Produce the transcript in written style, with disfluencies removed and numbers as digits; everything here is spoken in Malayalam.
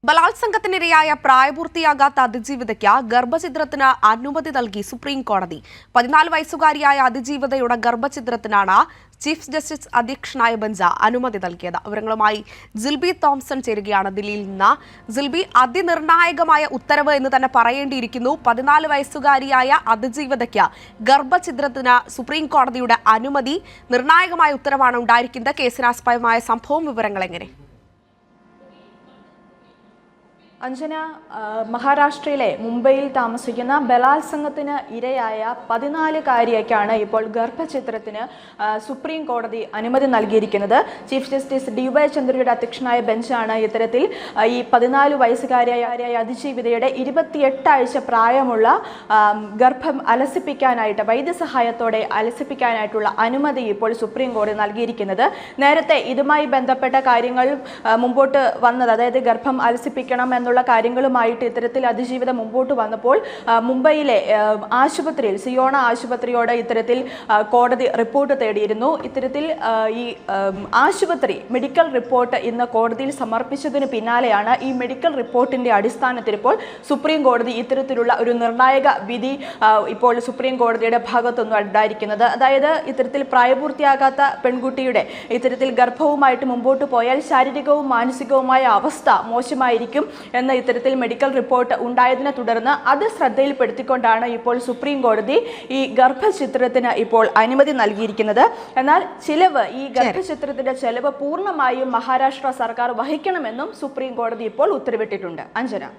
ബലാത്സംഗത്തിനിരയായ പ്രായപൂർത്തിയാകാത്ത അതിജീവിതയ്ക്ക് ഗർഭഛിദ്രത്തിന് അനുമതി നൽകി സുപ്രീം കോടതി. 14 വയസ്സുകാരിയായ അതിജീവിതയുടെ ഗർഭഛിദ്രത്തിനാണ് ചീഫ് ജസ്റ്റിസ് അധ്യക്ഷനായ ബെഞ്ച് അനുമതി നൽകിയത്. വിവരങ്ങളുമായി ജിൽബി തോംസൺ ചേരുകയാണ് ദില്ലിയിൽ നിന്ന്. ജിൽബി, അതിനിർണായകമായ ഉത്തരവ് എന്ന് തന്നെ പറയേണ്ടിയിരിക്കുന്നു. 14 വയസ്സുകാരിയായ അതിജീവിതയ്ക്ക് ഗർഭഛിദ്രത്തിന് സുപ്രീം കോടതിയുടെ അനുമതി. നിർണായകമായ ഉത്തരവാണ് ഉണ്ടായിരിക്കുന്നത്. കേസിനാസ്പദമായ സംഭവം വിവരങ്ങൾ എങ്ങനെ? അഞ്ജന, മഹാരാഷ്ട്രയിലെ മുംബൈയിൽ താമസിക്കുന്ന ബലാത്സംഗത്തിന് ഇരയായ 14-കാരിയ്ക്കാണ് ഇപ്പോൾ ഗർഭഛിദ്രത്തിന് സുപ്രീം കോടതി അനുമതി നൽകിയിരിക്കുന്നത്. ചീഫ് ജസ്റ്റിസ് DY ചന്ദ്രയുടെ അധ്യക്ഷനായ ബെഞ്ചാണ് ഇത്തരത്തിൽ ഈ 14 വയസ്സുകാരിയായ അതിജീവിതയുടെ 28 ആഴ്ച പ്രായമുള്ള ഗർഭം അലസിപ്പിക്കാനായിട്ട് വൈദ്യസഹായത്തോടെ അലസിപ്പിക്കാനായിട്ടുള്ള അനുമതി ഇപ്പോൾ സുപ്രീം കോടതി നൽകിയിരിക്കുന്നത്. നേരത്തെ ഇതുമായി ബന്ധപ്പെട്ട കാര്യങ്ങൾ മുമ്പോട്ട് വന്നത്, അതായത് ഗർഭം അലസിപ്പിക്കണം എന്നുള്ള കാര്യങ്ങളുമായിട്ട് ഇത്തരത്തിൽ അതിജീവിതം മുമ്പോട്ട് വന്നപ്പോൾ മുംബൈയിലെ ആശുപത്രിയിൽ സിയോണ ആശുപത്രിയോട് ഇത്തരത്തിൽ കോടതി റിപ്പോർട്ട് തേടിയിരുന്നു. ഇത്തരത്തിൽ ഈ ആശുപത്രി മെഡിക്കൽ റിപ്പോർട്ട് ഇന്ന് കോടതിയിൽ സമർപ്പിച്ചതിന് പിന്നാലെയാണ് ഈ മെഡിക്കൽ റിപ്പോർട്ടിന്റെ അടിസ്ഥാനത്തിൽ ഇപ്പോൾ സുപ്രീം കോടതി ഇത്തരത്തിലുള്ള ഒരു നിർണായക വിധി ഇപ്പോൾ സുപ്രീം കോടതിയുടെ ഭാഗത്തുനിന്ന് ഉണ്ടായിരിക്കുന്നത്. അതായത് ഇത്തരത്തിൽ പ്രായപൂർത്തിയാകാത്ത പെൺകുട്ടിയുടെ ഇത്തരത്തിൽ ഗർഭവുമായിട്ട് മുമ്പോട്ട് പോയാൽ ശാരീരികവും മാനസികവുമായ അവസ്ഥ മോശമായിരിക്കും എന്ന ഇത്തരത്തിൽ മെഡിക്കൽ റിപ്പോർട്ട് ഉണ്ടായതിനെ തുടർന്ന് അത് ശ്രദ്ധയിൽപ്പെടുത്തിക്കൊണ്ടാണ് ഇപ്പോൾ സുപ്രീം കോടതി ഈ ഗർഭഛിദ്രത്തിന് ഇപ്പോൾ അനുമതി നൽകിയിരിക്കുന്നത്. എന്നാൽ ഈ ഗർഭഛിദ്രത്തിന്റെ ചെലവ് പൂർണ്ണമായും മഹാരാഷ്ട്ര സർക്കാർ വഹിക്കണമെന്നും സുപ്രീം കോടതി ഇപ്പോൾ ഉത്തരവിട്ടിട്ടുണ്ട്. അഞ്ജന.